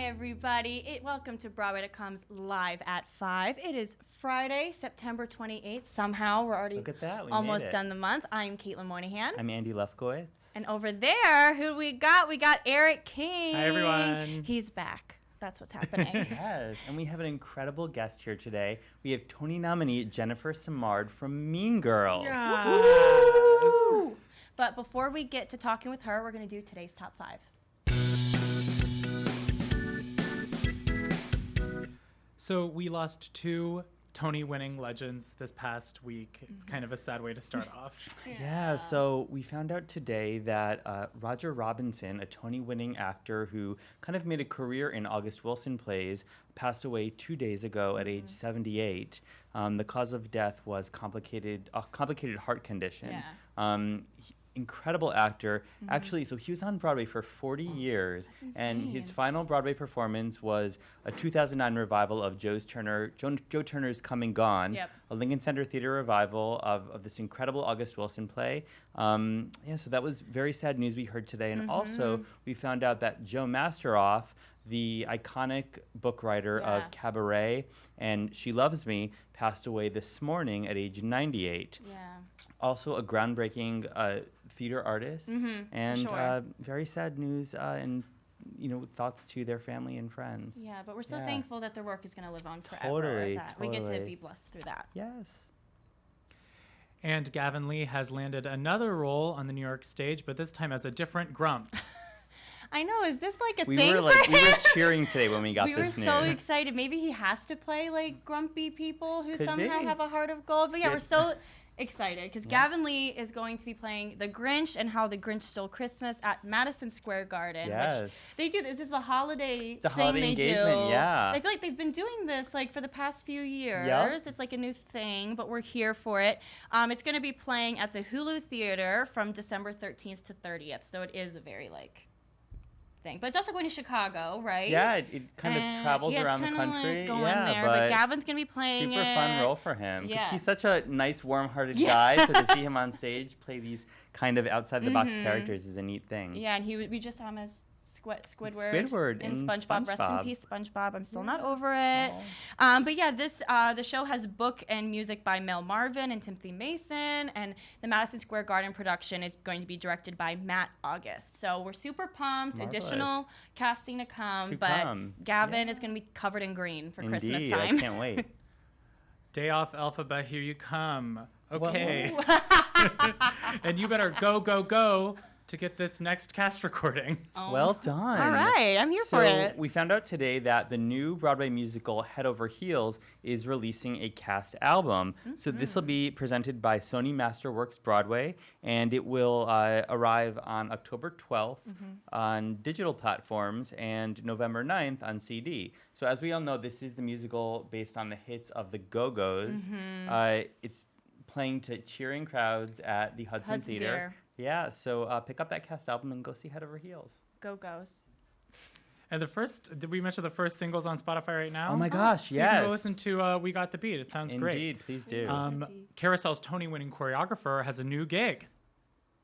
Hi, everybody. Welcome to Broadway.com's Live at 5. It is Friday, September 28th. Somehow, we're already Look at that. We almost made it. done the month. I'm Caitlin Moynihan. I'm Andy Lefkowitz. And over there, who we got? We got Eric King. Hi, everyone. He's back. That's what's happening. Yes, and we have an incredible guest here today. We have Tony nominee Jennifer Simard from Mean Girls. Yes. Woo! But before we get to talking with her, we're going to do today's top 5. So we lost 2 Tony-winning legends this past week. It's kind of a sad way to start off. Yeah, so we found out today that Roger Robinson, a Tony-winning actor who kind of made a career in August Wilson plays, passed away 2 days ago at age 78. The cause of death was a complicated heart condition. Yeah. Incredible actor. Actually, so he was on Broadway for 40 years, and his final Broadway performance was a 2009 revival of Joe Turner's Come and Gone, a Lincoln Center Theater revival of this incredible August Wilson play. So that was very sad news we heard today. And also, we found out that Joe Masteroff, the iconic book writer of Cabaret and She Loves Me, passed away this morning at age 98. Yeah. Also a groundbreaking theater artist, and very sad news, and thoughts to their family and friends. Yeah, but we're so thankful that their work is going to live on forever. Totally. We get to be blessed through that. Yes. And Gavin Lee has landed another role on the New York stage, but this time as a different Grump. I know. Is this like a we thing were for him? We were cheering today when we got this news. We were so excited. Maybe he has to play like grumpy people who Could somehow be. have a heart of gold. But yeah, we're so excited because Gavin Lee is going to be playing the Grinch and How the Grinch Stole Christmas at Madison Square Garden. Yes. Which they do. This is the holiday It's a thing holiday they engagement, do. yeah. I feel like they've been doing this like for the past few years. Yep. It's like a new thing, but we're here for it. It's going to be playing at the Hulu Theater from December 13th to 30th. So it is a very thing. But it's also going to Chicago, right? Yeah, it kind of travels around the country. Like going there, but Gavin's going to be playing super fun role for him. Because he's such a nice, warm-hearted guy, so to see him on stage play these kind of outside-the-box characters is a neat thing. Yeah, and we just saw him as Squidward in SpongeBob. Rest in peace, SpongeBob. I'm still not over it. But yeah, the show has book and music by Mel Marvin and Timothy Mason, and the Madison Square Garden production is going to be directed by Matt August. So we're super pumped. Marvelous. Additional casting to come, Gavin is going to be covered in green for Christmas time. I can't wait. Day off Alphabet, here you come. Okay. And you better go to get this next cast recording. Well done. All right, I'm here for it. We found out today that the new Broadway musical Head Over Heels is releasing a cast album. So this will be presented by Sony Masterworks Broadway, and it will arrive on October 12th on digital platforms and November 9th on CD. So as we all know, this is the musical based on the hits of the Go-Go's. It's playing to cheering crowds at the Hudson Theater. Yeah, so pick up that cast album and go see Head Over Heels. Go-Go's. And did we mention the first singles on Spotify right now? Oh my gosh, so yes. You can go listen to We Got the Beat. It sounds great. Indeed, please do. Carousel's Tony-winning choreographer has a new gig.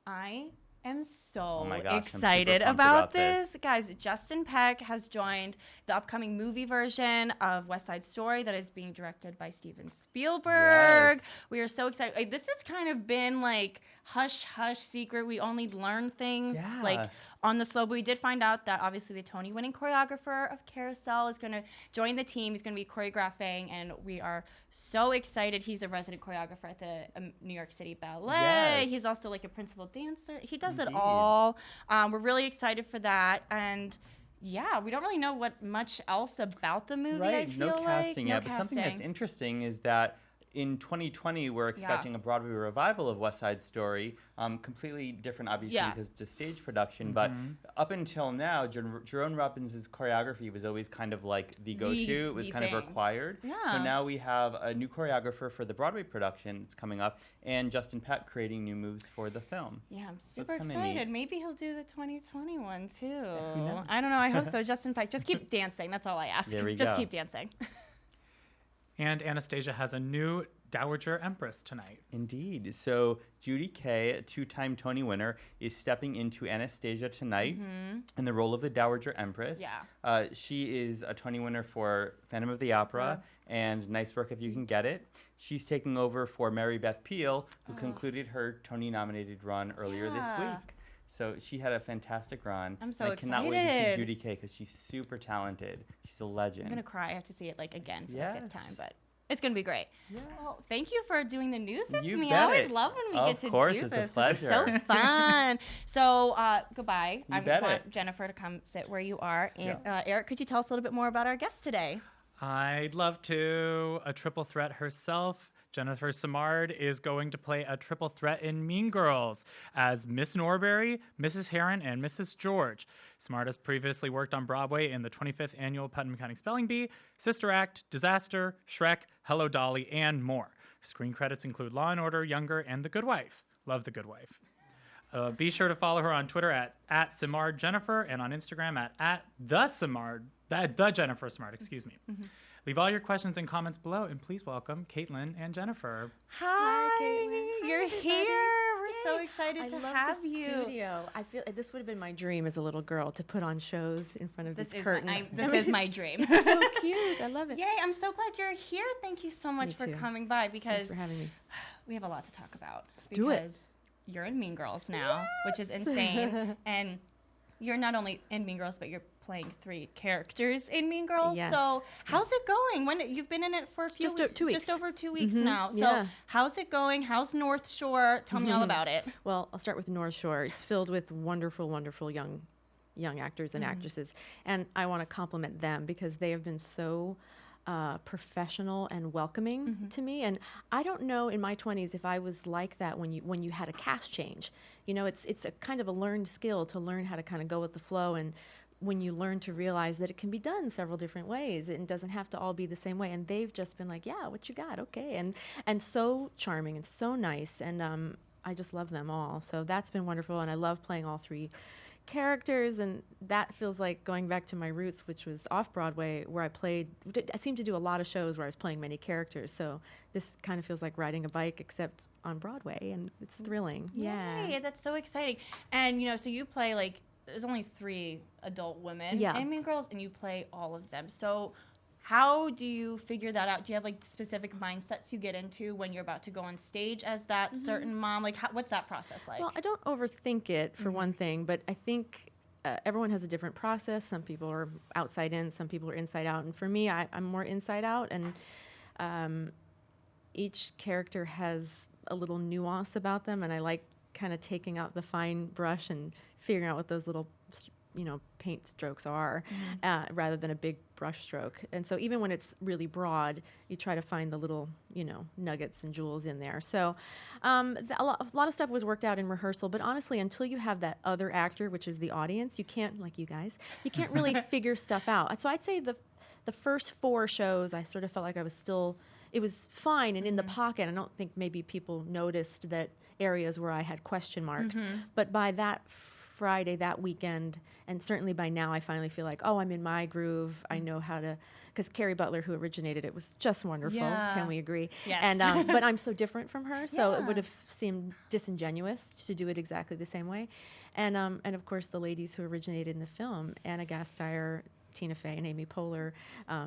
I am so my gosh, excited I'm super pumped about this. Guys, Justin Peck has joined the upcoming movie version of West Side Story that is being directed by Steven Spielberg. Yes. We are so excited. This has kind of been like hush secret. We only learn things like on the slow, but we did find out that obviously the Tony-winning choreographer of Carousel is going to join the team. He's going to be choreographing, and we are so excited. He's a resident choreographer at the New York City Ballet. Yes. He's also like a principal dancer. He does it all. We're really excited for that, and yeah, we don't really know much else about the movie. I feel no casting yet, no but something that's interesting is that in 2020, we're expecting a Broadway revival of West Side Story, completely different, obviously, because it's a stage production. But up until now, Jerome Robbins' choreography was always kind of like the go-to. It was kind of required. Yeah. So now we have a new choreographer for the Broadway production that's coming up, and Justin Peck creating new moves for the film. Yeah, I'm super kinda excited. neat. Maybe he'll do the 2021 too. Who knows? I don't know. I hope so. Justin Peck, just keep dancing. That's all I ask. There we just go. keep dancing. And Anastasia has a new Dowager Empress tonight. Indeed. So Judy Kaye, a 2-time Tony winner, is stepping into Anastasia tonight in the role of the Dowager Empress. Yeah. She is a Tony winner for Phantom of the Opera and Nice Work If You Can Get It. She's taking over for Mary Beth Peil, who concluded her Tony-nominated run earlier this week. So she had a fantastic run. I'm so excited. I cannot wait to see Judy Kaye because she's super talented. She's a legend. I'm going to cry. I have to see it like again for the 5th time, but it's going to be great. Yeah. Well, thank you for doing the news with me. I always love when we get to do this. Of course, it's a pleasure. It's so fun. So, goodbye. I want Jennifer to come sit where you are. And Eric, could you tell us a little bit more about our guest today? I'd love to. A triple threat herself. Jennifer Simard is going to play a triple threat in Mean Girls as Miss Norbury, Mrs. Heron, and Mrs. George. Simard has previously worked on Broadway in the 25th Annual Putnam County Spelling Bee, Sister Act, Disaster, Shrek, Hello Dolly, and more. Screen credits include Law & Order, Younger, and The Good Wife. Love The Good Wife. Be sure to follow her on Twitter at Simard Jennifer and on Instagram at the Jennifer Simard, excuse me. Leave all your questions and comments below, and please welcome Caitlin and Jennifer. Hi, Caitlin. You're here. We're so excited to have you. Studio. I feel this would have been my dream as a little girl to put on shows in front of these curtains. This is my dream. So cute. I love it. Yay! I'm so glad you're here. Thank you so much for coming by because thanks for having me. We have a lot to talk about. Let's do it. You're in Mean Girls now, which is insane, and you're not only in Mean Girls, but you're playing 3 characters in Mean Girls. Yes. So how's it going? When you've been in it for a few just 2 weeks, just over 2 weeks now. So how's it going? How's North Shore? Tell me all about it. Well, I'll start with North Shore. It's filled with wonderful, wonderful young actors and actresses, and I want to compliment them because they have been so professional and welcoming to me. And I don't know in my 20s if I was like that when you had a cast change. You know, it's a kind of a learned skill to learn how to kind of go with the flow, and when you learn to realize that it can be done several different ways, it doesn't have to all be the same way. And they've just been like, yeah, what you got? Okay. And so charming and so nice. And I just love them all. So that's been wonderful. And I love playing all 3 characters, and that feels like going back to my roots, which was off Broadway, where I seemed to do a lot of shows where I was playing many characters. So this kind of feels like riding a bike, except on Broadway, and it's thrilling. Yay, that's so exciting. And so you play there's only 3 adult women in Mean Girls, and you play all of them. So how do you figure that out? Do you have specific mindsets you get into when you're about to go on stage as that certain mom? What's that process like? Well, I don't overthink it for one thing, but I think everyone has a different process. Some people are outside in, some people are inside out. And for me, I'm more inside out, and each character has a little nuance about them, and I like kind of taking out the fine brush and figuring out what those little paint strokes are, rather than a big brush stroke. And so even when it's really broad, you try to find the little, nuggets and jewels in there. So a lot of stuff was worked out in rehearsal, but honestly, until you have that other actor, which is the audience, you can't, like you guys, you can't really figure stuff out. So I'd say the first 4 shows, I sort of felt like it was fine and in the pocket. I don't think maybe people noticed that areas where I had question marks. But by that Friday, that weekend, and certainly by now, I finally feel like, I'm in my groove. I know how to, because Carrie Butler, who originated it, was just wonderful. Yeah. Can we agree? Yes. And but I'm so different from her, so it would have seemed disingenuous to do it exactly the same way. And of course, the ladies who originated in the film, Anna Gasteyer, Tina Fey, and Amy Poehler,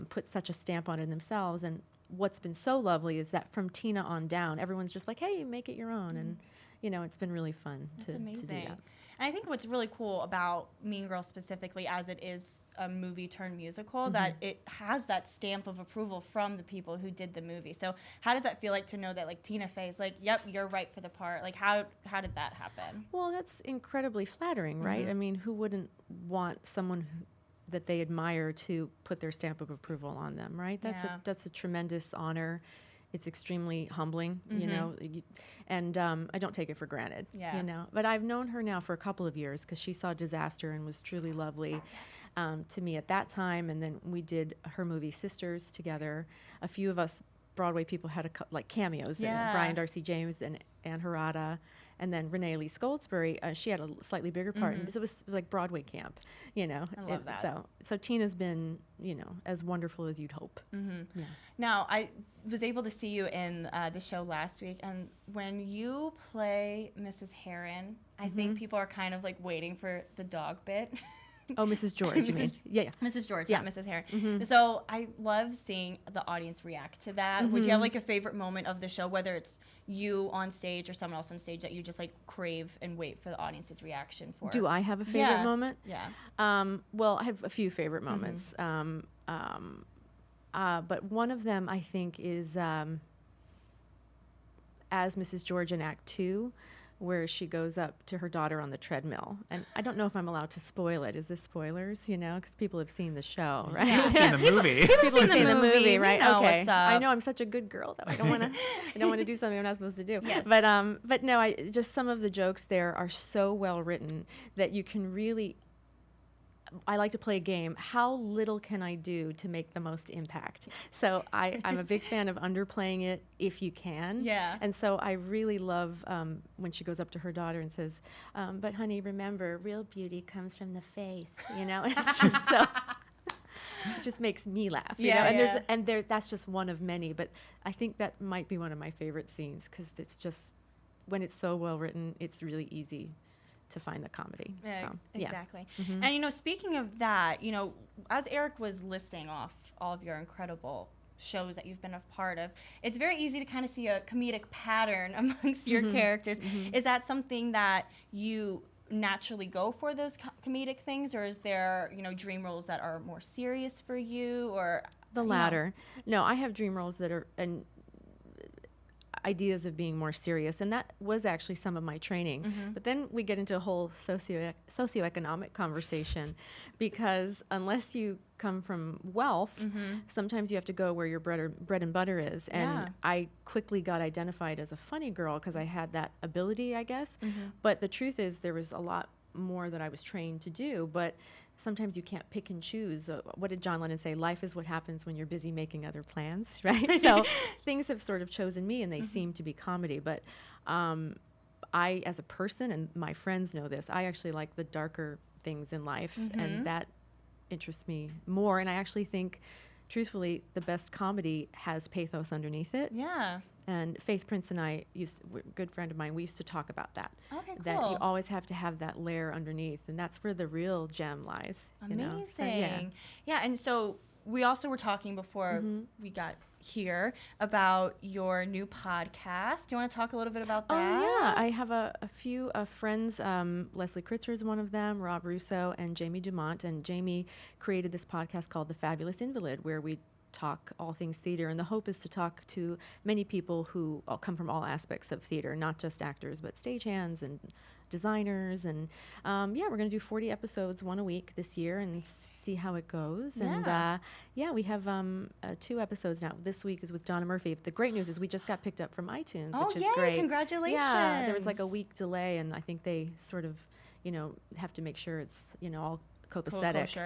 put such a stamp on it themselves. And what's been so lovely is that from Tina on down, everyone's just like, hey, make it your own. And it's been really fun to do that. And I think what's really cool about Mean Girls specifically, as it is a movie turned musical, that it has that stamp of approval from the people who did the movie. So how does that feel like to know that Tina Fey's like, yep, you're right for the part? How did that happen? Well, that's incredibly flattering, right? I mean, who wouldn't want someone that they admire to put their stamp of approval on them, right? That's a tremendous honor. It's extremely humbling, and I don't take it for granted, But I've known her now for a couple of years because she saw Disaster and was truly lovely to me at that time. And then we did her movie Sisters together. A few of us Broadway people had cameos in it. Brian Darcy James and Ann Harada And then Renee Elise Goldsberry, she had a slightly bigger part. And so it was like Broadway camp, you know. I love that. So Tina's been, you know, as wonderful as you'd hope. Yeah. Now, I was able to see you in the show last week, and when you play Mrs. Heron, I think people are kind of like waiting for the dog bit. Oh, Mrs. George, you mean? Yeah. Mrs. George, Yeah. not Mrs. Heron. So I love seeing the audience react to that. Would you have like a favorite moment of the show, whether it's you on stage or someone else on stage, that you just like crave and wait for the audience's reaction for? Do I have a favorite moment? Yeah. Well, I have a few favorite moments. But one of them, I think, is as Mrs. George in Act 2, where she goes up to her daughter on the treadmill. And I don't know if I'm allowed to spoil it. Is this spoilers, you know? Because people have seen the show, right? I've seen the movie. People have seen the movie, right? We know Okay. what's up. I know I'm such a good girl, though. I don't want to do something I'm not supposed to do. Yes. But no, just some of the jokes there are so well written that you can really. I like to play a game. How little can I do to make the most impact? So I'm a big fan of underplaying it if you can. Yeah. And so I really love when she goes up to her daughter and says, but honey, remember, real beauty comes from the face, you know? It's just so, it just makes me laugh, you know? And there's that's just one of many, but I think that might be one of my favorite scenes because it's just, when it's so well written, it's really easy to find the comedy. So, exactly. And, you know, speaking of that, you know, as Eric was listing off all of your incredible shows that you've been a part of, it's very easy to kind of see a comedic pattern amongst your characters. Is that something that you naturally go for, those comedic things, or is there, you know, dream roles that are more serious for you, or the latter? No, I have dream roles that are and ideas of being more serious, and that was actually some of my training. But then we get into a whole socioeconomic conversation, because unless you come from wealth, sometimes you have to go where your bread and butter is. And I quickly got identified as a funny girl because I had that ability, I guess. But the truth is, there was a lot more that I was trained to do, but sometimes you can't pick and choose. What did John Lennon say? Life is what happens when you're busy making other plans, right? So things have sort of chosen me, and they seem to be comedy. But I, as a person, and my friends know this, I actually like the darker things in life, and that interests me more. And I actually think, truthfully, the best comedy has pathos underneath it. Yeah. And Faith Prince and I, a good friend of mine, we used to talk about that. Okay, cool. That you always have to have that layer underneath, and that's where the real gem lies. Amazing. You know? So, yeah, and so we also were talking before we got here about your new podcast. Do you want to talk a little bit about that? Oh, yeah. I have a few friends. Leslie Kritzer is one of them, Rob Russo, and Jamie Dumont. And Jamie created this podcast called The Fabulous Invalid, where we talk all things theater, and the hope is to talk to many people who all come from all aspects of theater, not just actors, but stagehands and designers. And we're going to do 40 episodes, one a week this year, and see how it goes. Yeah. And we have 2 episodes now. This week is with Donna Murphy. The great news is we just got picked up from iTunes, which is great. Congratulations. Yeah, there was like a week delay, and I think they sort of, you know, have to make sure it's, you know, all copacetic. Kosher,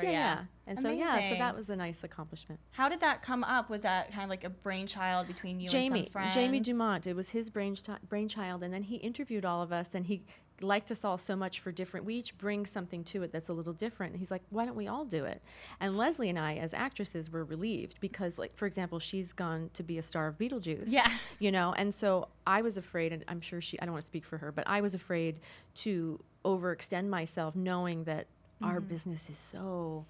And Amazing. so that was a nice accomplishment. How did that come up? Was that kind of like a brainchild between you and some friends? Jamie Dumont. It was his brainchild, and then he interviewed all of us, and he liked us all so much for different. We each bring something to it that's a little different. And he's like, why don't we all do it? And Leslie and I, as actresses, were relieved because, like, for example, she's gone to be a star of Beetlejuice. Yeah. You know, and so I was afraid, and I'm sure I don't want to speak for her, but I was afraid to overextend myself, knowing that our business is so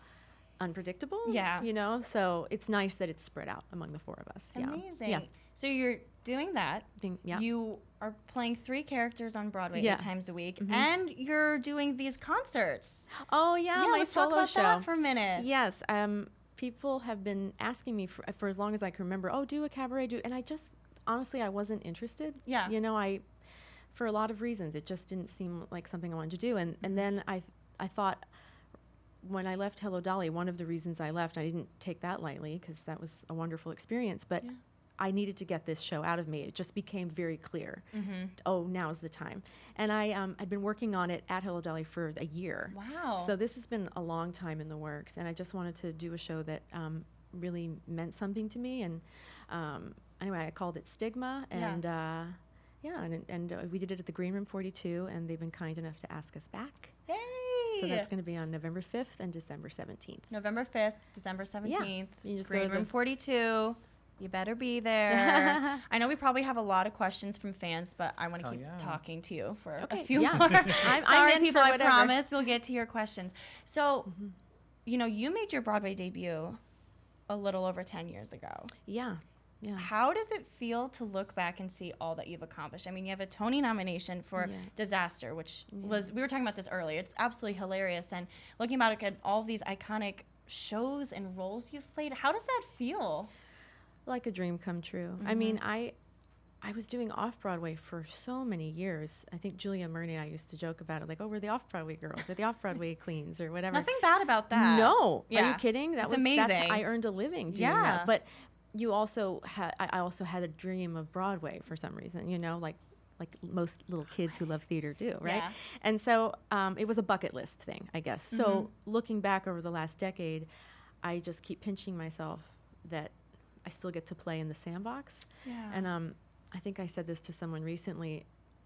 unpredictable. Yeah. You know, so it's nice that it's spread out among the 4 of us. Amazing. Yeah. So you're doing that. Yeah. You are playing 3 characters on Broadway 8 times a week, Mhm. and you're doing these concerts. Oh, yeah, my let's solo talk about show. that for a minute. Yes. People have been asking me for as long as I can remember, do a cabaret, and I just, honestly, I wasn't interested. Yeah. You know, for a lot of reasons, it just didn't seem like something I wanted to do. And then I thought, when I left Hello Dolly, one of the reasons I left, I didn't take that lightly because that was a wonderful experience, but I needed to get this show out of me. It just became very clear. Oh, now's the time. And I'd been working on it at Hello Dolly for a year. Wow. So this has been a long time in the works, and I just wanted to do a show that really meant something to me. And anyway, I called it Stigma, and Yeah, and we did it at the Green Room 42, and they've been kind enough to ask us back. Yay! So that's going to be on November 5th and December 17th. November 5th, December 17th. You just go Green to Room 42. You better be there. I know we probably have a lot of questions from fans, but I want to keep talking to you for a few more. I'm in people, for I whatever. promise we'll get to your questions. So, you know, you made your Broadway debut a little over 10 years ago. Yeah. How does it feel to look back and see all that you've accomplished? I mean, you have a Tony nomination for Disaster, which was, we were talking about this earlier. It's absolutely hilarious. And looking back at all of these iconic shows and roles you've played, how does that feel? Like a dream come true. I mean, I was doing off-Broadway for so many years. I think Julia Murney and I used to joke about it, like, oh, we're the off-Broadway girls, or the off-Broadway queens, or whatever. Nothing bad about that. No. Yeah. Are you kidding? That was amazing. I earned a living doing that. But you also I also had a dream of Broadway for some reason, you know, like most little kids who love theater do, right? Yeah. And so it was a bucket list thing, I guess. So looking back over the last decade, I just keep pinching myself that I still get to play in the sandbox. Yeah. And I think I said this to someone recently.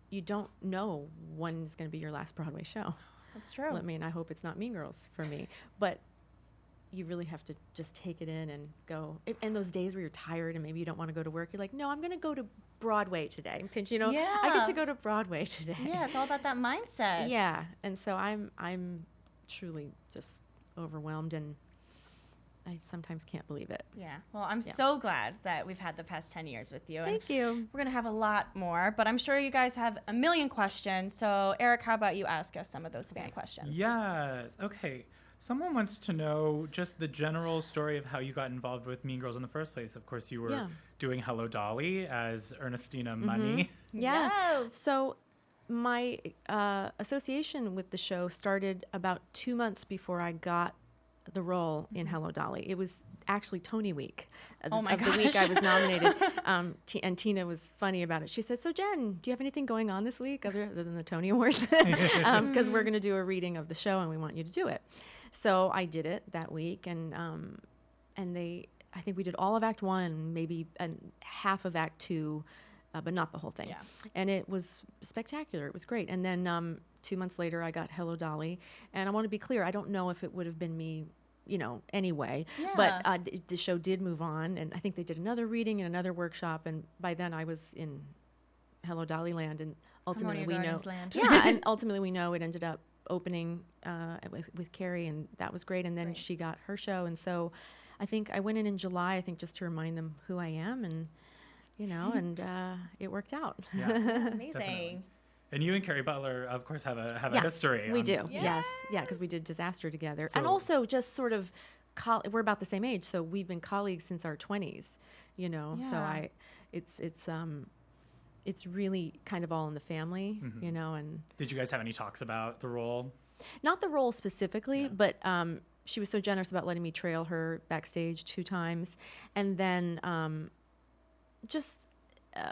You don't know when's going to be your last Broadway show. That's true. I mean, I hope it's not Mean Girls for me. But you really have to just take it in and go. And those days where you're tired and maybe you don't want to go to work, you're like, no, I'm going to go to Broadway today. And pinch, you know, I get to go to Broadway today. Yeah, it's all about that mindset. Yeah. And so I'm truly just overwhelmed, and I sometimes can't believe it. Yeah. Well, I'm so glad that we've had the past 10 years with you. Thank you. We're going to have a lot more, but I'm sure you guys have a million questions. So, Eric, how about you ask us some of those fan questions? Yes. Okay. Someone wants to know just the general story of how you got involved with Mean Girls in the first place. Of course, you were doing Hello Dolly as Ernestina Money. Yeah. Yes. So my association with the show started about 2 months before I got the role in Hello Dolly. It was actually Tony Week Oh my of the week I was nominated. And Tina was funny about it. She said, so Jen, do you have anything going on this week other than the Tony Awards? Because we're going to do a reading of the show and we want you to do it. So I did it that week, and I think we did all of Act 1, maybe half of Act 2, but not the whole thing. Yeah. And it was spectacular. It was great. And then 2 months later, I got Hello Dolly. And I want to be clear, I don't know if it would have been me, you know, anyway. Yeah. But the show did move on, and I think they did another reading and another workshop. And by then, I was in Hello Dolly land, and ultimately we know. Land. Yeah, and ultimately we know it ended up opening with Carrie, and that was great. And then she got her show, and so I think I went in July, I think, just to remind them who I am, and you know, and it worked out. Yeah. Amazing. Definitely. And you and Carrie Butler, of course, have a history. We do. Yes. Yeah, because we did Disaster together, and also just sort of we're about the same age, so we've been colleagues since our 20s. You know, so it's really kind of all in the family, you know. And did you guys have any talks about the role? Not the role specifically, but she was so generous about letting me trail her backstage 2 times. And then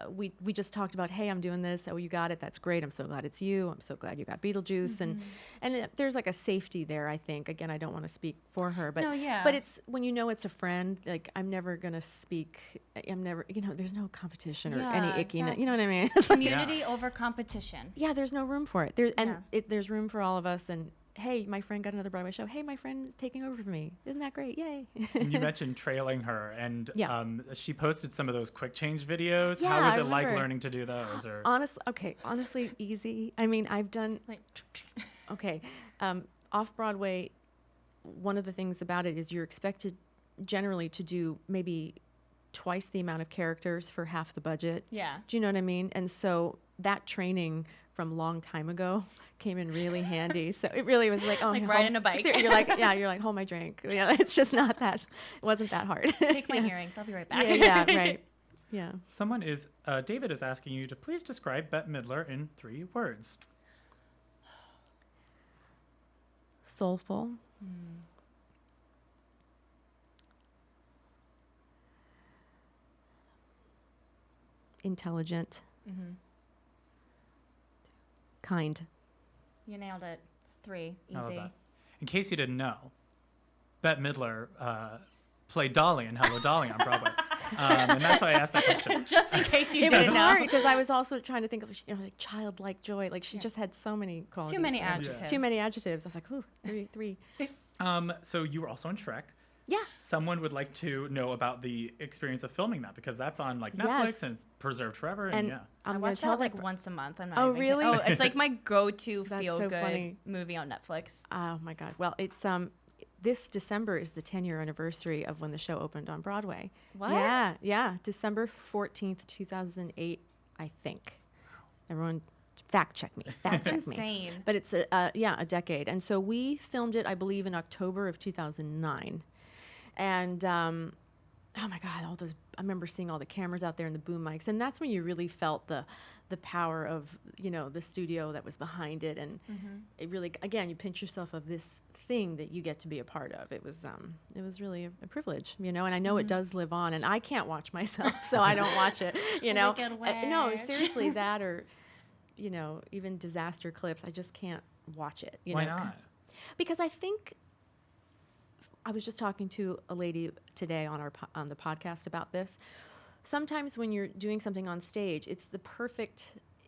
we just talked about, hey, I'm doing this. Oh, you got it. That's great. I'm so glad it's you. I'm so glad you got Beetlejuice. And there's like a safety there, I think. Again, I don't want to speak for her, but but it's when you know it's a friend. Like I'm never gonna speak. I'm never, you know, there's no competition or any icky. Exactly. You know what I mean? Community over competition. Yeah, there's no room for it. There's room for all of us. And hey, my friend got another Broadway show. Hey, my friend's taking over for me. Isn't that great? Yay. And you mentioned trailing her, and she posted some of those quick change videos. Yeah, How was I it like remember. learning to do those? Or Honestly, easy. I mean, I've done, off-Broadway, one of the things about it is you're expected generally to do maybe twice the amount of characters for half the budget. Yeah. Do you know what I mean? And so that training from a long time ago came in really handy. So it really was like, like riding a bike. You're like, hold my drink. Yeah, it's just not that, it wasn't that hard. Take my earrings. I'll be right back. Yeah, right. Yeah. David is asking you to please describe Bette Midler in 3 words. Soulful. Intelligent. Kind. You nailed it. 3. I love Easy. that. In case you didn't know, Bette Midler played Dolly in Hello Dolly on Broadway. And that's why I asked that question. Just in case you It didn't was know. hard because I was also trying to think of, like childlike joy. Like she just had so many qualities. Too many adjectives. Too many adjectives. I was like, ooh, three. So you were also on Shrek. Yeah. Someone would like to know about the experience of filming that because that's on like Netflix Yes. and it's preserved forever. And yeah. I I'm going watch to tell that like them. once a month. I'm not Oh, even really? kidding. Oh, it's like my go-to That's so feel-good funny. movie on Netflix. Oh my God. Well, it's this December is the 10-year anniversary of when the show opened on Broadway. What? Yeah. December 14th, 2008, I think. Everyone fact check me. Fact check me. Insane. But it's a decade. And so we filmed it, I believe, in October of 2009. And oh my God, I remember seeing all the cameras out there and the boom mics. And that's when you really felt the power of, the studio that was behind it. And it really, again, you pinch yourself of this thing that you get to be a part of. It was really a privilege, and I know it does live on, and I can't watch myself, so I don't watch it, No, seriously, that or, even disaster clips, I just can't watch it. Why not? Because I think I was just talking to a lady today on the podcast about this. Sometimes when you're doing something on stage, it's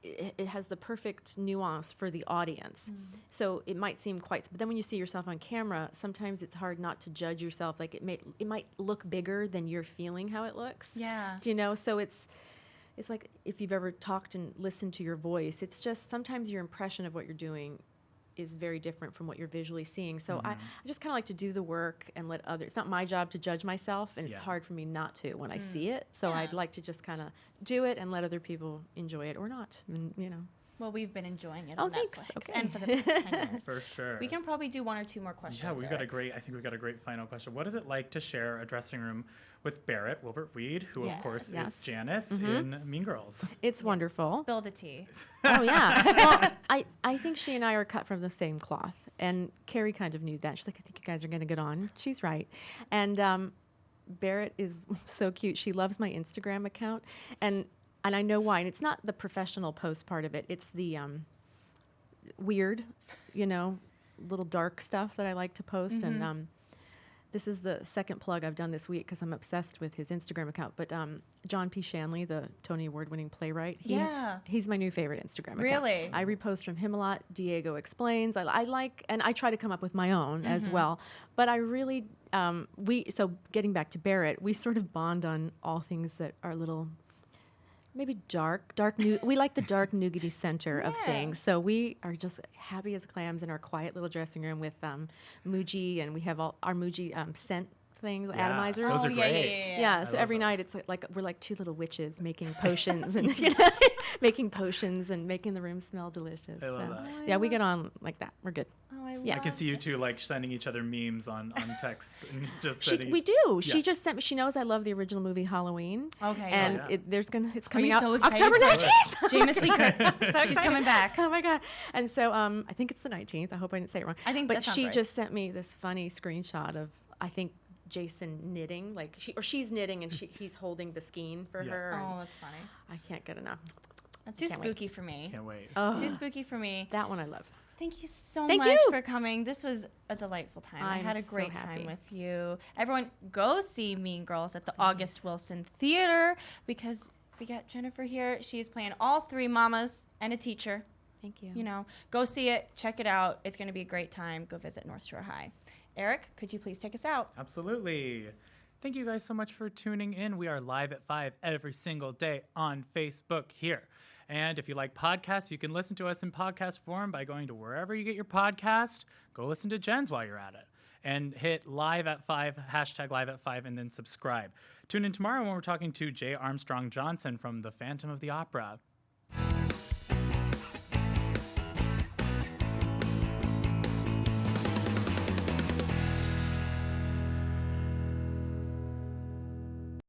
it has the perfect nuance for the audience. So it might seem but then when you see yourself on camera, sometimes it's hard not to judge yourself. Like it might look bigger than you're feeling how it looks. Yeah. So it's like if you've ever talked and listened to your voice, it's just sometimes your impression of what you're doing is very different from what you're visually seeing. So I just kind of like to do the work and let others. It's not my job to judge myself, and it's hard for me not to when I see it. So I'd like to just kind of do it and let other people enjoy it or not. And, Well, we've been enjoying it Oh, on thanks. Netflix Okay. and for the past 10 years. For sure. We can probably do one or two more questions. Yeah, I Eric. think we've got a great final question. What is it like to share a dressing room with Barrett Wilbert Weed, who of course Yes. is Janice in Mean Girls? it's wonderful. Spill the tea. Oh, yeah. Well, I think she and I are cut from the same cloth. And Carrie kind of knew that. She's like, I think you guys are going to get on. She's right. And Barrett is so cute. She loves my Instagram account. And I know why. And it's not the professional post part of it. It's the weird, little dark stuff that I like to post. And this is the second plug I've done this week because I'm obsessed with his Instagram account. But John P. Shanley, the Tony Award-winning playwright, he's my new favorite Instagram account. Really? I repost from him a lot. Diego Explains. I like, and I try to come up with my own as well. But I really, so getting back to Barrett, we sort of bond on all things that are a little maybe dark. We like the dark nougaty center of things. So we are just happy as clams in our quiet little dressing room with Muji, and we have all our Muji scent things, atomizers. Those are great. Yeah, so every night those. it's like we're like two little witches making potions and making potions and making the room smell delicious. I love that. Yeah, we get on like that. We're good. Oh, I Yeah. I can see you two like sending each other memes on texts and just We sending. do. Yeah. She just sent me. She knows I love the original movie Halloween. Okay. And yeah. it's Are coming you out so excited October for it? 19th. James Lee, she's coming back. Oh my God. And so I think it's the 19th. I hope I didn't say it wrong. I think but that sounds she right. just sent me this funny screenshot of, I think, Jason knitting, like she's knitting and he's holding the skein for her. and Oh, that's funny. I can't get enough. That's too Can't wait. spooky for me. Can't wait. Oh, Too spooky for me. that one I love. Thank you so Thank much you. for coming. This was a delightful time. I I'm had a so great happy. time with you. Everyone, go see Mean Girls at the August Wilson Theater because we got Jennifer here. She's playing all three mamas and a teacher. Thank you. Go see it. Check it out. It's going to be a great time. Go visit North Shore High. Eric, could you please take us out? Absolutely. Thank you guys so much for tuning in. We are live at 5 every single day on Facebook here. And if you like podcasts, you can listen to us in podcast form by going to wherever you get your podcast. Go listen to Jen's while you're at it. And hit live at 5, hashtag live at 5, and then subscribe. Tune in tomorrow when we're talking to Jay Armstrong Johnson from The Phantom of the Opera.